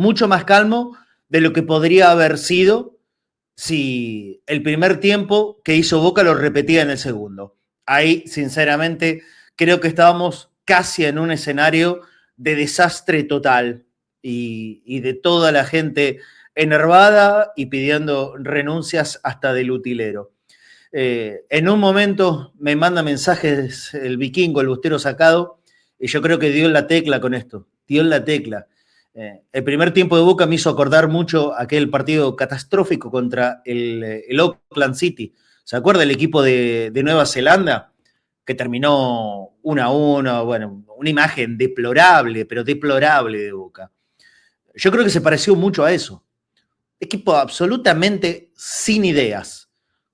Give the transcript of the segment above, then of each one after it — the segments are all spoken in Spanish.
mucho más calmo de lo que podría haber sido si el primer tiempo que hizo Boca lo repetía en el segundo. Ahí, sinceramente, creo que estábamos casi en un escenario de desastre total y de toda la gente enervada y pidiendo renuncias hasta del utilero. En un momento me manda mensajes el vikingo, el bustero sacado, y yo creo que dio en la tecla con esto, dio en la tecla. El primer tiempo de Boca me hizo acordar mucho aquel partido catastrófico contra el Auckland City. ¿Se acuerda el equipo de Nueva Zelanda? Que terminó 1-1, bueno, una imagen deplorable, pero deplorable de Boca. Yo creo que se pareció mucho a eso. Equipo absolutamente sin ideas,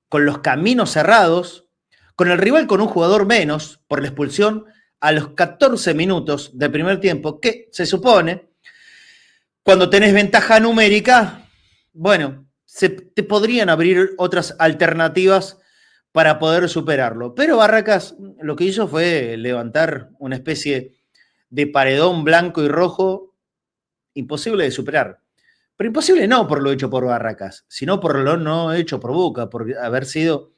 con los caminos cerrados, con el rival con un jugador menos por la expulsión a los 14 minutos del primer tiempo, que se supone, cuando tenés ventaja numérica, bueno, te podrían abrir otras alternativas para poder superarlo. Pero Barracas lo que hizo fue levantar una especie de paredón blanco y rojo imposible de superar. Pero imposible no por lo hecho por Barracas, sino por lo no hecho por Boca, por haber sido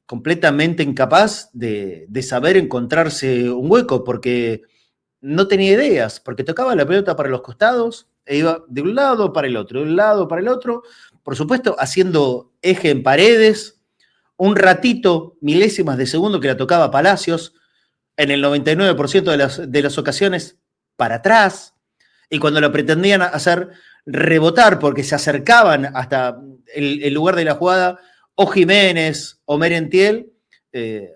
completamente incapaz de saber encontrarse un hueco, porque no tenía ideas, porque tocaba la pelota para los costados e iba de un lado para el otro, de un lado para el otro, por supuesto haciendo eje en paredes, un ratito, milésimas de segundo que la tocaba Palacios, en el 99% de las ocasiones para atrás, y cuando lo pretendían hacer rebotar porque se acercaban hasta el lugar de la jugada, o Jiménez o Merentiel,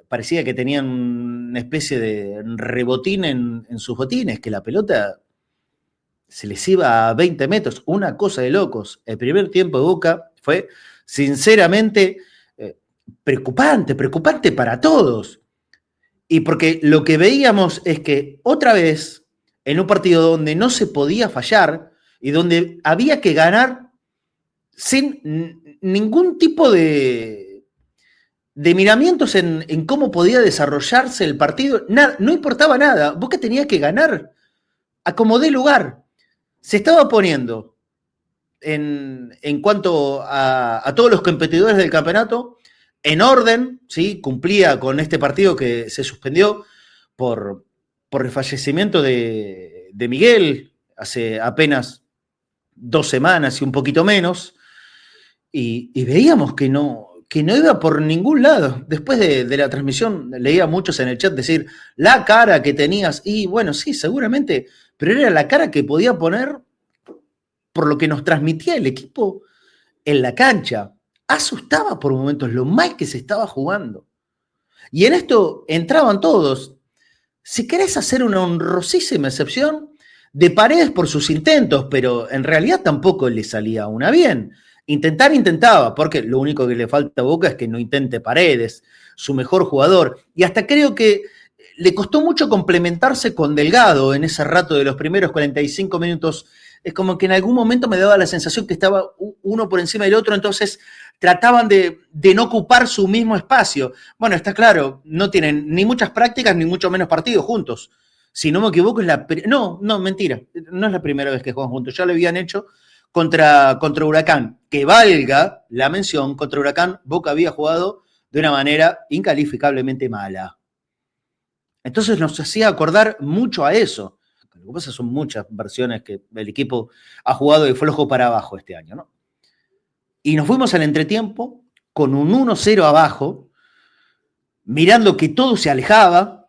parecía que tenían una especie de rebotín en sus botines, que la pelota se les iba a 20 metros, una cosa de locos. El primer tiempo de Boca fue sinceramente preocupante para todos. Y porque lo que veíamos es que otra vez, en un partido donde no se podía fallar y donde había que ganar sin ningún tipo de miramientos en cómo podía desarrollarse el partido, no importaba nada, Boca tenía que ganar a como dé lugar. Se estaba poniendo en cuanto a todos los competidores del campeonato en orden, ¿sí? Cumplía con este partido que se suspendió por el fallecimiento de Miguel hace apenas 2 semanas y un poquito menos, y veíamos que no iba por ningún lado. Después de la transmisión leía a muchos en el chat decir la cara que tenías, y bueno, sí, seguramente, pero era la cara que podía poner por lo que nos transmitía el equipo en la cancha. Asustaba por momentos lo mal que se estaba jugando. Y en esto entraban todos. Si querés hacer una honrosísima excepción, de Paredes por sus intentos, pero en realidad tampoco le salía una bien. Intentaba, porque lo único que le falta a Boca es que no intente Paredes, su mejor jugador. Y hasta creo que le costó mucho complementarse con Delgado en ese rato de los primeros 45 minutos. Es como que en algún momento me daba la sensación que estaba uno por encima del otro, entonces trataban de no ocupar su mismo espacio. Bueno, está claro, no tienen ni muchas prácticas ni mucho menos partidos juntos. Si no me equivoco, es la... No, mentira, no es la primera vez que juegan juntos, ya lo habían hecho contra Huracán. Que valga la mención, contra Huracán Boca había jugado de una manera incalificablemente mala. Entonces nos hacía acordar mucho a eso. Lo que pasa son muchas versiones que el equipo ha jugado de flojo para abajo este año, ¿no? Y nos fuimos al entretiempo con un 1-0 abajo, mirando que todo se alejaba,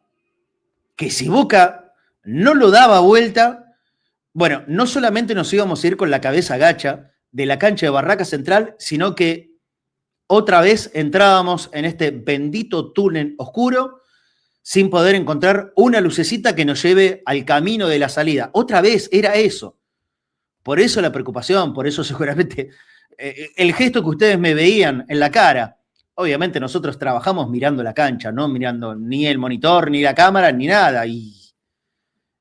que si Boca no lo daba vuelta, bueno, no solamente nos íbamos a ir con la cabeza gacha de la cancha de Barraca Central, sino que otra vez entrábamos en este bendito túnel oscuro sin poder encontrar una lucecita que nos lleve al camino de la salida. Otra vez era eso. Por eso la preocupación, por eso seguramente el gesto que ustedes me veían en la cara. Obviamente nosotros trabajamos mirando la cancha, no mirando ni el monitor, ni la cámara, ni nada. Y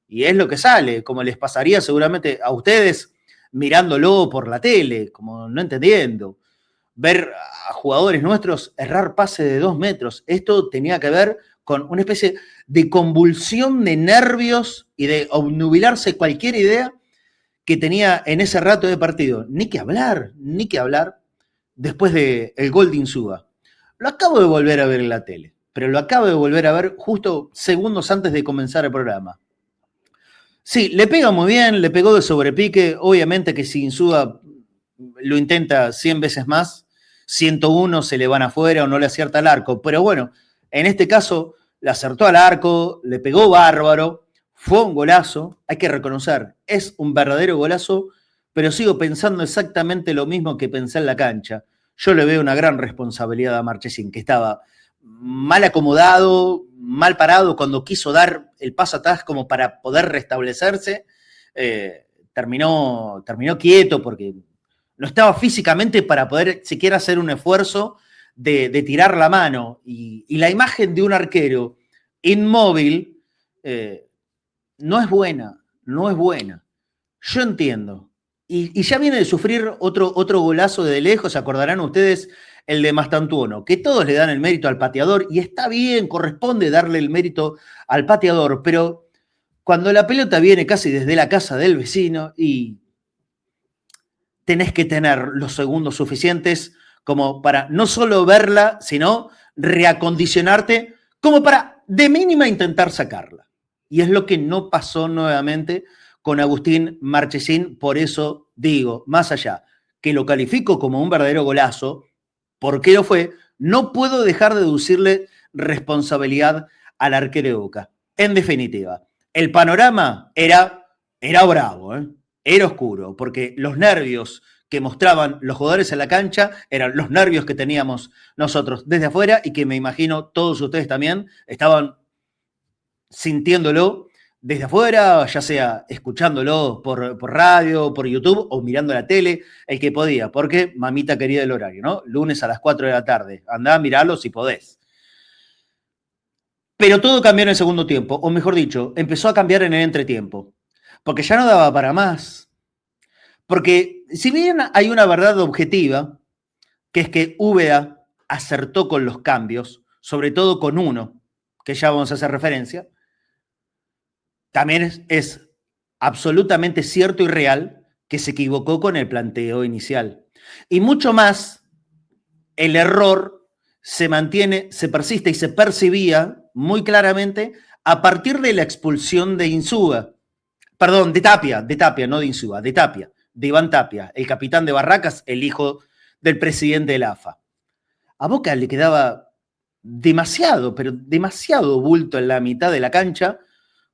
es lo que sale, como les pasaría seguramente a ustedes mirándolo por la tele, como no entendiendo. Ver a jugadores nuestros errar pase de 2 metros. Esto tenía que ver con una especie de convulsión de nervios y de obnubilarse cualquier idea que tenía en ese rato de partido. Ni que hablar, después del gol de Insúa. Lo acabo de volver a ver en la tele, pero lo acabo de volver a ver justo segundos antes de comenzar el programa. Sí, le pega muy bien, le pegó de sobrepique. Obviamente que si Insúa lo intenta 100 veces más, 101 se le van afuera o no le acierta al arco. Pero bueno, en este caso le acertó al arco, le pegó bárbaro, fue un golazo, hay que reconocer, es un verdadero golazo, pero sigo pensando exactamente lo mismo que pensé en la cancha. Yo le veo una gran responsabilidad a Marchesín, que estaba mal acomodado, mal parado cuando quiso dar el paso atrás como para poder restablecerse. Terminó quieto porque no estaba físicamente para poder siquiera hacer un esfuerzo de tirar la mano. Y la imagen de un arquero inmóvil no es buena, no es buena. Yo entiendo. Y ya viene de sufrir otro golazo de lejos, se acordarán ustedes, el de Mastantuono, que todos le dan el mérito al pateador, y está bien, corresponde darle el mérito al pateador, pero cuando la pelota viene casi desde la casa del vecino y tenés que tener los segundos suficientes como para no solo verla, sino reacondicionarte como para de mínima intentar sacarla. Y es lo que no pasó nuevamente con Agustín Marchesín. Por eso digo, más allá que lo califico como un verdadero golazo, porque lo fue, no puedo dejar de deducirle responsabilidad al arquero de Boca. En definitiva, el panorama era bravo, era oscuro, porque los nervios que mostraban los jugadores en la cancha eran los nervios que teníamos nosotros desde afuera y que me imagino todos ustedes también estaban sintiéndolo desde afuera, ya sea escuchándolo por radio, por YouTube o mirando la tele, el que podía, porque mamita querida el horario, ¿no? Lunes a las 4 de la tarde. Andá a mirarlo si podés. Pero todo cambió en el segundo tiempo, o mejor dicho, empezó a cambiar en el entretiempo, porque ya no daba para más. Porque si bien hay una verdad objetiva, que es que Úbeda acertó con los cambios, sobre todo con uno, que ya vamos a hacer referencia, también es absolutamente cierto y real que se equivocó con el planteo inicial. Y mucho más, el error se mantiene, se persiste y se percibía muy claramente a partir de la expulsión de Insúa. Perdón, de Tapia, no de Insúa, de Tapia, de Iván Tapia, el capitán de Barracas, el hijo del presidente de la AFA. A Boca le quedaba demasiado, pero demasiado bulto en la mitad de la cancha,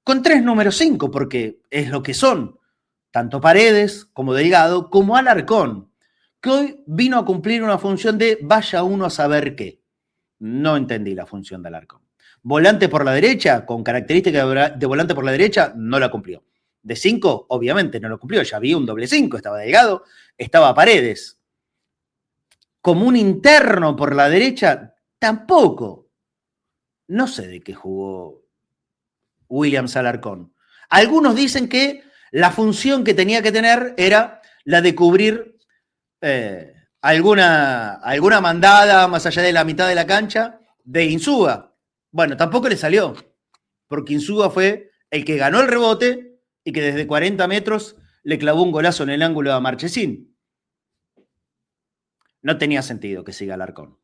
con 3 números 5, porque es lo que son, tanto Paredes como Delgado, como Alarcón, que hoy vino a cumplir una función de vaya uno a saber qué. No entendí la función de Alarcón. Volante por la derecha, con características de volante por la derecha, no la cumplió. De 5, obviamente no lo cumplió, ya había un doble 5, estaba Delgado, estaba Paredes. Como un interno por la derecha, tampoco. No sé de qué jugó Williams Alarcón. Algunos dicen que la función que tenía que tener era la de cubrir alguna mandada más allá de la mitad de la cancha de Insúa. Bueno, tampoco le salió, porque Insúa fue el que ganó el rebote y que desde 40 metros le clavó un golazo en el ángulo a Marchesín. No tenía sentido que siga Alarcón.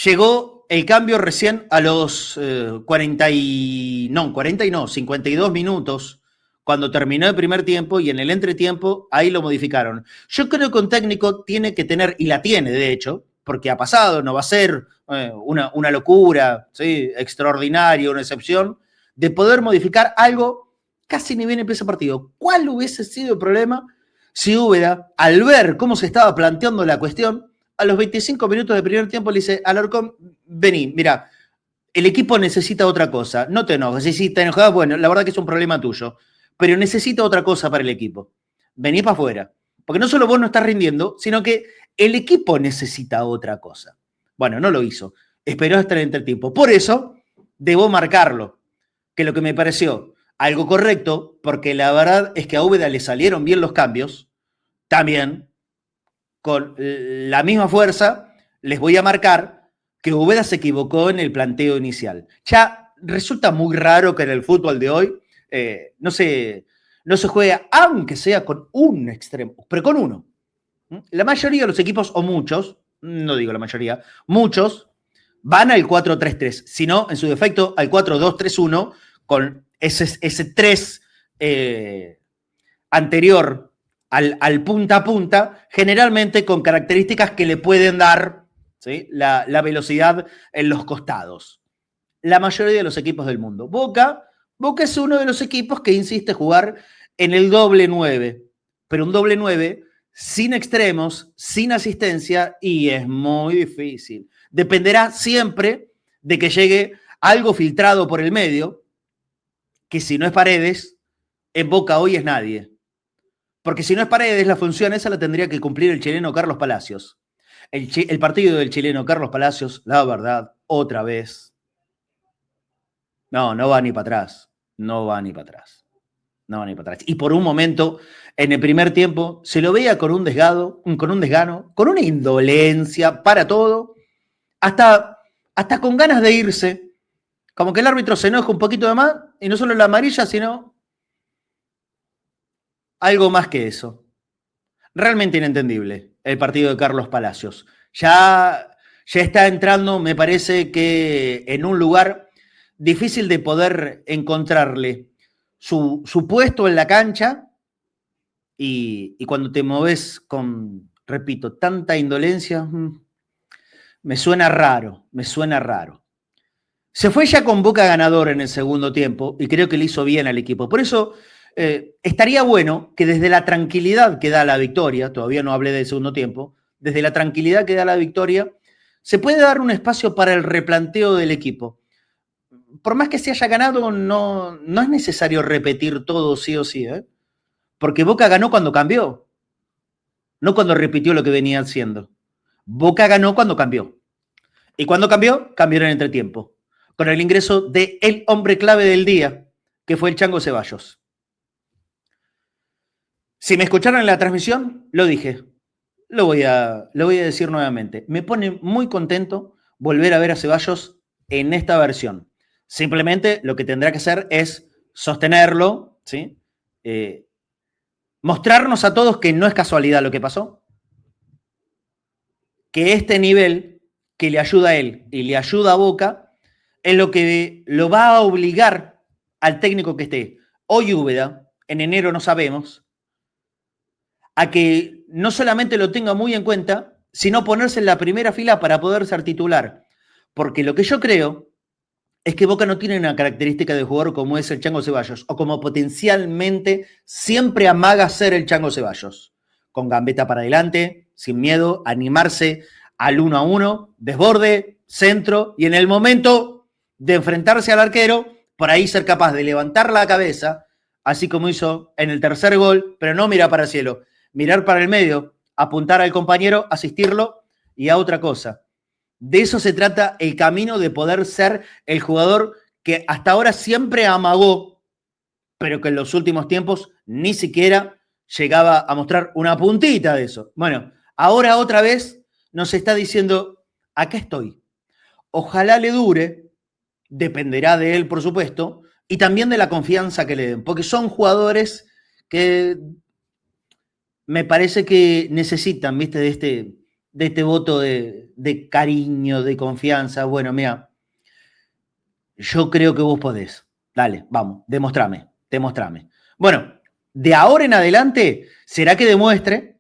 Llegó el cambio recién a los 52 minutos, cuando terminó el primer tiempo, y en el entretiempo ahí lo modificaron. Yo creo que un técnico tiene que tener, y la tiene de hecho, porque ha pasado, no va a ser una locura, ¿sí? Extraordinaria, una excepción, de poder modificar algo casi ni bien empieza el partido. ¿Cuál hubiese sido el problema si Úbeda, al ver cómo se estaba planteando la cuestión, a los 25 minutos del primer tiempo le dice a Alarcón, vení, mira, el equipo necesita otra cosa, no te enojes, si te enojas, bueno, la verdad que es un problema tuyo, pero necesita otra cosa para el equipo, vení para afuera, porque no solo vos no estás rindiendo, sino que el equipo necesita otra cosa. Bueno, no lo hizo, esperó hasta el entretiempo, por eso debo marcarlo, que lo que me pareció algo correcto, porque la verdad es que a Úbeda le salieron bien los cambios, también, con la misma fuerza, les voy a marcar que Úbeda se equivocó en el planteo inicial. Ya resulta muy raro que en el fútbol de hoy no se no se juega, aunque sea con un extremo, pero con uno. La mayoría de los equipos, o muchos, no digo la mayoría, muchos van al 4-3-3, sino en su defecto al 4-2-3-1 con ese 3 anterior al punta a punta, generalmente con características que le pueden dar, ¿sí?, la velocidad en los costados. La mayoría de los equipos del mundo. Boca es uno de los equipos que insiste jugar en el doble 9, pero un doble 9 sin extremos, sin asistencia, y es muy difícil. Dependerá siempre de que llegue algo filtrado por el medio, que si no es Paredes, en Boca hoy es nadie. Porque si no es Paredes, la función esa la tendría que cumplir el chileno Carlos Palacios. El partido del chileno Carlos Palacios, la verdad, otra vez, no va ni para atrás. No va ni para atrás. No va ni para atrás. Y por un momento, en el primer tiempo, se lo veía con un desgano, con una indolencia para todo, hasta con ganas de irse. Como que el árbitro se enoja un poquito de más, y no solo la amarilla, sino algo más que eso. Realmente inentendible el partido de Carlos Palacios. Ya está entrando, me parece que en un lugar difícil de poder encontrarle su puesto en la cancha, y cuando te moves con, repito, tanta indolencia, me suena raro. Se fue ya con Boca ganador en el segundo tiempo y creo que le hizo bien al equipo. Por eso estaría bueno que desde la tranquilidad que da la victoria, todavía no hablé del segundo tiempo, desde la tranquilidad que da la victoria, se puede dar un espacio para el replanteo del equipo. Por más que se haya ganado, no es necesario repetir todo sí o sí, ¿eh? Porque Boca ganó cuando cambió, no cuando repitió lo que venía haciendo. Boca ganó cuando cambió. Y cuando cambió en el entretiempo, con el ingreso de el hombre clave del día, que fue el Chango Ceballos. Si me escucharon en la transmisión, lo dije. Lo voy a decir nuevamente. Me pone muy contento volver a ver a Ceballos en esta versión. Simplemente lo que tendrá que hacer es sostenerlo, ¿sí? Mostrarnos a todos que no es casualidad lo que pasó, que este nivel que le ayuda a él y le ayuda a Boca es lo que lo va a obligar al técnico que esté hoy Úbeda, en enero no sabemos, a que no solamente lo tenga muy en cuenta, sino ponerse en la primera fila para poder ser titular. Porque lo que yo creo es que Boca no tiene una característica de jugador como es el Chango Ceballos, o como potencialmente siempre amaga ser el Chango Ceballos. Con gambeta para adelante, sin miedo, animarse al 1-1, desborde, centro, y en el momento de enfrentarse al arquero, por ahí ser capaz de levantar la cabeza, así como hizo en el tercer gol, pero no mirar para el cielo, mirar para el medio, apuntar al compañero, asistirlo y a otra cosa. De eso se trata el camino de poder ser el jugador que hasta ahora siempre amagó, pero que en los últimos tiempos ni siquiera llegaba a mostrar una puntita de eso. Bueno, ahora otra vez nos está diciendo, acá estoy. Ojalá le dure, dependerá de él, por supuesto, y también de la confianza que le den, porque son jugadores que me parece que necesitan, ¿viste?, de este voto de cariño, de confianza. Bueno, mira, yo creo que vos podés. Dale, vamos, demostrame. Bueno, de ahora en adelante, será que demuestre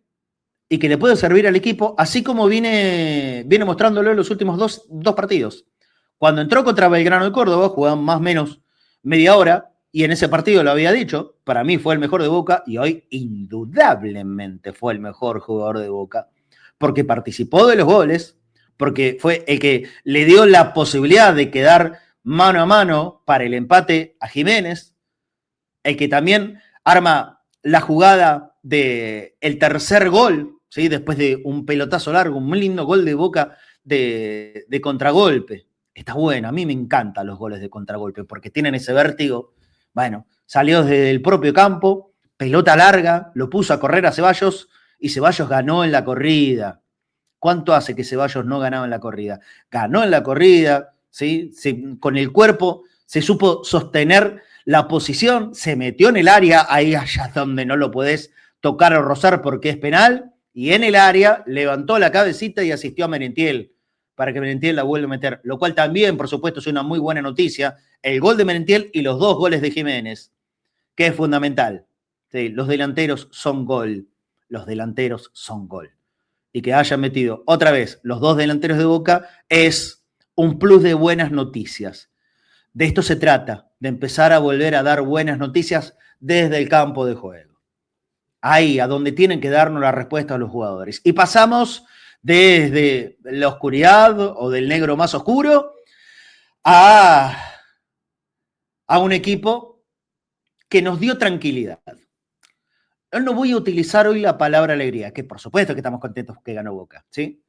y que le puede servir al equipo, así como viene mostrándolo en los últimos dos partidos. Cuando entró contra Belgrano de Córdoba, jugaban más o menos media hora, y en ese partido lo había dicho, para mí fue el mejor de Boca, y hoy indudablemente fue el mejor jugador de Boca, porque participó de los goles, porque fue el que le dio la posibilidad de quedar mano a mano para el empate a Jiménez, el que también arma la jugada del tercer gol, ¿sí?, después de un pelotazo largo, un lindo gol de Boca de contragolpe. Está bueno, a mí me encantan los goles de contragolpe porque tienen ese vértigo. Bueno, salió desde el propio campo, pelota larga, lo puso a correr a Ceballos y Ceballos ganó en la corrida. ¿Cuánto hace que Ceballos no ganaba en la corrida? Ganó en la corrida, ¿sí? Con el cuerpo se supo sostener la posición, se metió en el área, ahí allá donde no lo podés tocar o rozar porque es penal, y en el área levantó la cabecita y asistió a Merentiel para que Merentiel la vuelva a meter, lo cual también, por supuesto, es una muy buena noticia, el gol de Merentiel y los 2 goles de Jiménez, que es fundamental. Sí, los delanteros son gol, los delanteros son gol. Y que hayan metido otra vez los 2 delanteros de Boca es un plus de buenas noticias. De esto se trata, de empezar a volver a dar buenas noticias desde el campo de juego. Ahí, a donde tienen que darnos la respuesta a los jugadores. Y pasamos desde la oscuridad o del negro más oscuro a un equipo que nos dio tranquilidad. Yo no voy a utilizar hoy la palabra alegría, que por supuesto que estamos contentos que ganó Boca, ¿sí?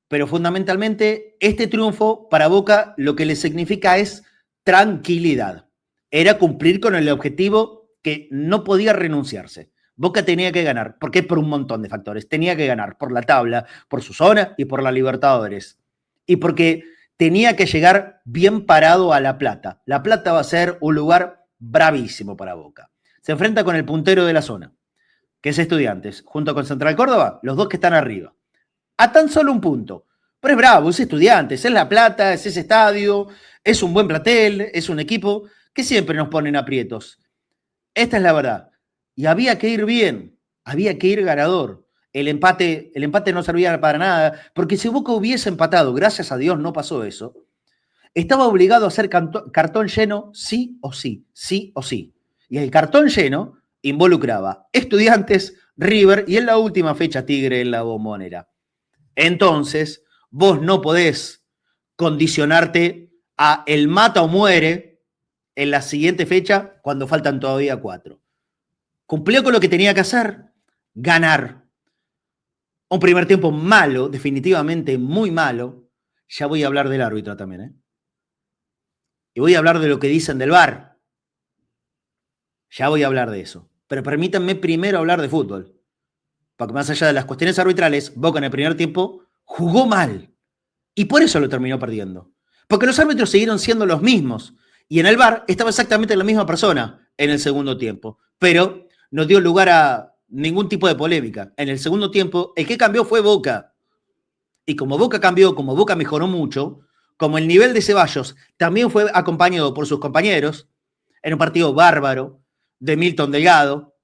Pero fundamentalmente este triunfo para Boca lo que le significa es tranquilidad. Era cumplir con el objetivo que no podía renunciarse. Boca tenía que ganar, porque por un montón de factores. Tenía que ganar por la tabla, por su zona y por la Libertadores. Y porque tenía que llegar bien parado a La Plata. La Plata va a ser un lugar bravísimo para Boca. Se enfrenta con el puntero de la zona, que es Estudiantes, junto con Central Córdoba, los 2 que están arriba. A tan solo un punto. Pero es bravo, es Estudiantes, es La Plata, es ese estadio, es un buen plantel, es un equipo que siempre nos ponen aprietos. Esta es la verdad. Y había que ir bien, había que ir ganador. El empate no servía para nada, porque si Boca hubiese empatado, gracias a Dios no pasó eso, estaba obligado a hacer cartón lleno sí o sí, sí o sí. Y el cartón lleno involucraba Estudiantes, River y en la última fecha Tigre en la Bombonera. Entonces, vos no podés condicionarte a el mata o muere en la siguiente fecha cuando faltan todavía 4. Cumplió con lo que tenía que hacer, ganar. Un primer tiempo malo, definitivamente muy malo. Ya voy a hablar del árbitro también, ¿eh? Y voy a hablar de lo que dicen del VAR. Ya voy a hablar de eso. Pero permítanme primero hablar de fútbol. Porque más allá de las cuestiones arbitrales, Boca en el primer tiempo jugó mal. Y por eso lo terminó perdiendo. Porque los árbitros siguieron siendo los mismos. Y en el VAR estaba exactamente la misma persona en el segundo tiempo. Pero no dio lugar a ningún tipo de polémica. En el segundo tiempo, el que cambió fue Boca. Y como Boca cambió, como Boca mejoró mucho, como el nivel de Ceballos también fue acompañado por sus compañeros, en un partido bárbaro de Milton Delgado,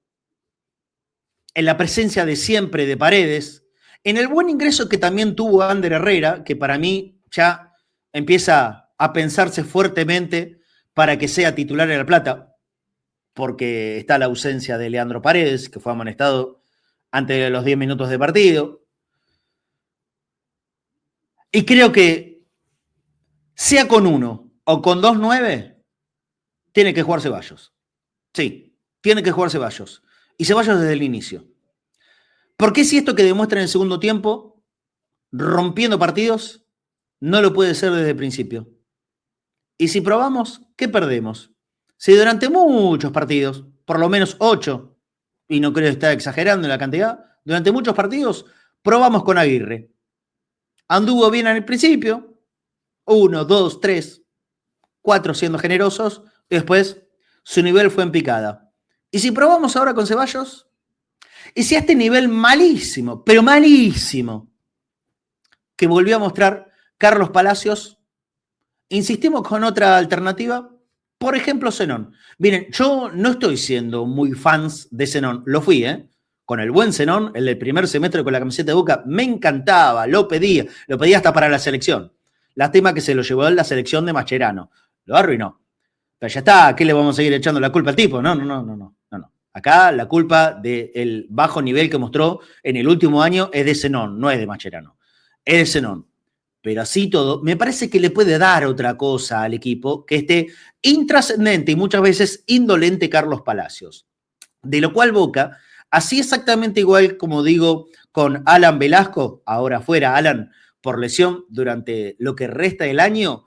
en la presencia de siempre de Paredes, en el buen ingreso que también tuvo Ander Herrera, que para mí ya empieza a pensarse fuertemente para que sea titular en La Plata, porque está la ausencia de Leandro Paredes, que fue amonestado antes de los 10 minutos de partido. Y creo que, sea con 1 o con 2-9, tiene que jugar Ceballos. Sí, tiene que jugar Ceballos. Y Ceballos desde el inicio. Porque si esto que demuestra en el segundo tiempo, rompiendo partidos, no lo puede ser desde el principio. Y si probamos, ¿qué perdemos? Si durante muchos partidos, por lo menos 8, y no creo estar exagerando en la cantidad, durante muchos partidos probamos con Aguirre. Anduvo bien en el principio, 1, 2, 3, 4 siendo generosos, y después su nivel fue en picada. Y si probamos ahora con Ceballos, y si a este nivel malísimo, pero malísimo, que volvió a mostrar Carlos Palacios, insistimos con otra alternativa, por ejemplo, Zenón. Miren, yo no estoy siendo muy fans de Zenón, lo fui, ¿eh? Con el buen Zenón, el del primer semestre con la camiseta de Boca, me encantaba, lo pedía hasta para la selección. Lástima que se lo llevó en la selección de Mascherano, lo arruinó. Pero ya está, ¿qué le vamos a seguir echando la culpa al tipo? No. Acá la culpa del bajo nivel que mostró en el último año es de Zenón, no es de Mascherano. Es de Zenón. Pero así todo, me parece que le puede dar otra cosa al equipo que esté intrascendente y muchas veces indolente Carlos Palacios. De lo cual Boca, así exactamente igual como digo con Alan Velasco, ahora fuera Alan por lesión durante lo que resta del año,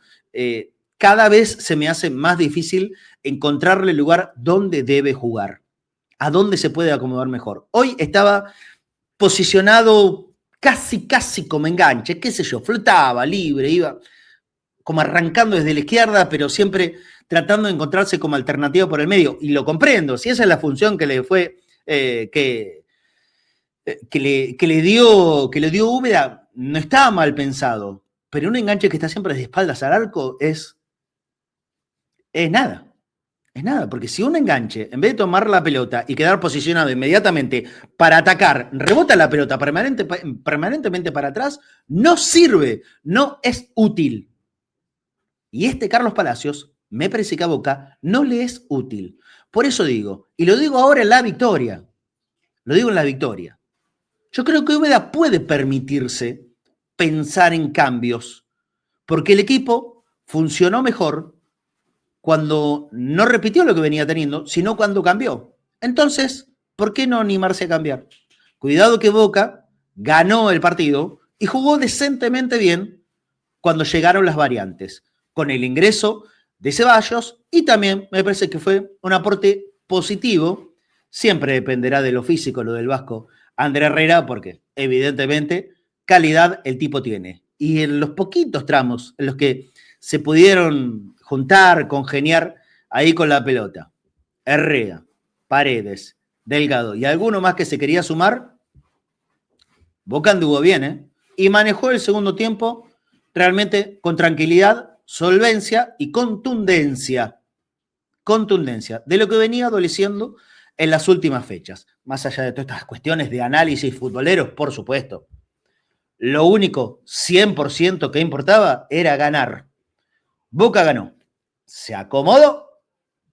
cada vez se me hace más difícil encontrarle lugar donde debe jugar, a dónde se puede acomodar mejor. Hoy estaba posicionado casi como enganche, qué sé yo, flotaba libre, iba como arrancando desde la izquierda, pero siempre tratando de encontrarse como alternativa por el medio, y lo comprendo, si esa es la función que le fue, que le dio Úbeda, no estaba mal pensado, pero un enganche que está siempre de espaldas al arco es nada. Es nada, porque si un enganche, en vez de tomar la pelota y quedar posicionado inmediatamente para atacar, rebota la pelota permanentemente para atrás, no sirve, no es útil. Y este Carlos Palacios, me parece que a Boca no le es útil. Por eso digo, y lo digo ahora en la victoria, lo digo en la victoria. Yo creo que Úbeda puede permitirse pensar en cambios, porque el equipo funcionó mejor cuando no repitió lo que venía teniendo, sino cuando cambió. Entonces, ¿por qué no animarse a cambiar? Cuidado que Boca ganó el partido y jugó decentemente bien cuando llegaron las variantes, con el ingreso de Ceballos, y también me parece que fue un aporte positivo. Siempre dependerá de lo físico, lo del vasco André Herrera, porque evidentemente calidad el tipo tiene. Y en los poquitos tramos en los que se pudieron juntar, congeniar ahí con la pelota, Herrera, Paredes, Delgado y alguno más que se quería sumar, Boca anduvo bien, ¿eh? Y manejó el segundo tiempo realmente con tranquilidad, solvencia y contundencia. Contundencia de lo que venía adoleciendo en las últimas fechas. Más allá de todas estas cuestiones de análisis futboleros, por supuesto. Lo único 100% que importaba era ganar. Boca ganó. Se acomodó,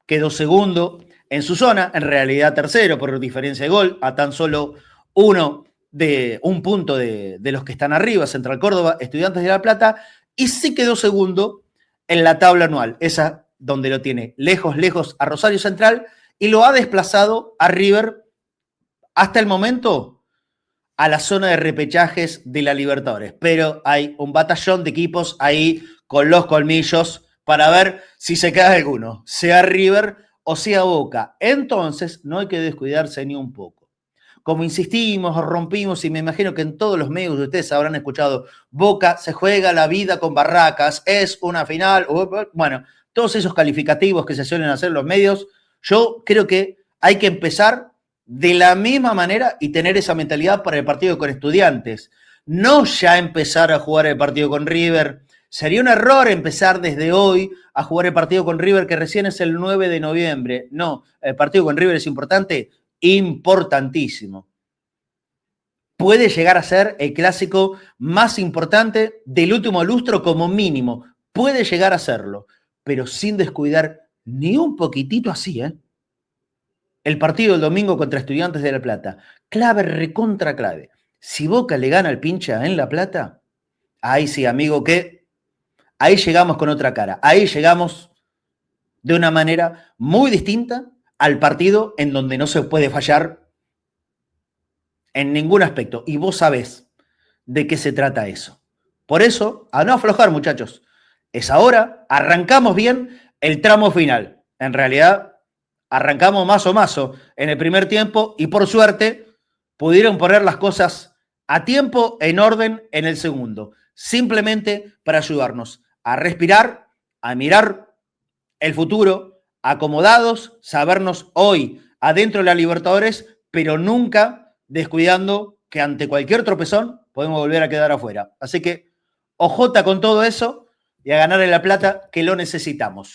quedó segundo en su zona, en realidad tercero por diferencia de gol, a tan solo un punto de los que están arriba, Central Córdoba, Estudiantes de La Plata, y sí quedó segundo en la tabla anual, esa donde lo tiene lejos, lejos a Rosario Central, y lo ha desplazado a River hasta el momento a la zona de repechajes de la Libertadores. Pero hay un batallón de equipos ahí con los colmillos para ver si se queda alguno, sea River o sea Boca. Entonces no hay que descuidarse ni un poco. Como insistimos, rompimos, y me imagino que en todos los medios de ustedes habrán escuchado, Boca se juega la vida con Barracas, es una final, bueno, todos esos calificativos que se suelen hacer en los medios, yo creo que hay que empezar de la misma manera y tener esa mentalidad para el partido con Estudiantes. No ya empezar a jugar el partido con River. Sería un error empezar desde hoy a jugar el partido con River, que recién es el 9 de noviembre. No, el partido con River es importante, importantísimo. Puede llegar a ser el clásico más importante del último lustro como mínimo. Puede llegar a serlo, pero sin descuidar ni un poquitito así, ¿eh? El partido del domingo contra Estudiantes de La Plata. Clave, recontra clave. Si Boca le gana al pincha en La Plata, ahí sí, amigo, que ahí llegamos con otra cara. Ahí llegamos de una manera muy distinta al partido en donde no se puede fallar en ningún aspecto. Y vos sabés de qué se trata eso. Por eso, a no aflojar, muchachos. Es ahora, arrancamos bien el tramo final. En realidad, arrancamos mazo en el primer tiempo y por suerte pudieron poner las cosas a tiempo, en orden, en el segundo. Simplemente para ayudarnos a respirar, a mirar el futuro, acomodados, sabernos hoy adentro de la Libertadores, pero nunca descuidando que ante cualquier tropezón podemos volver a quedar afuera. Así que ojota con todo eso y a ganar en La Plata, que lo necesitamos.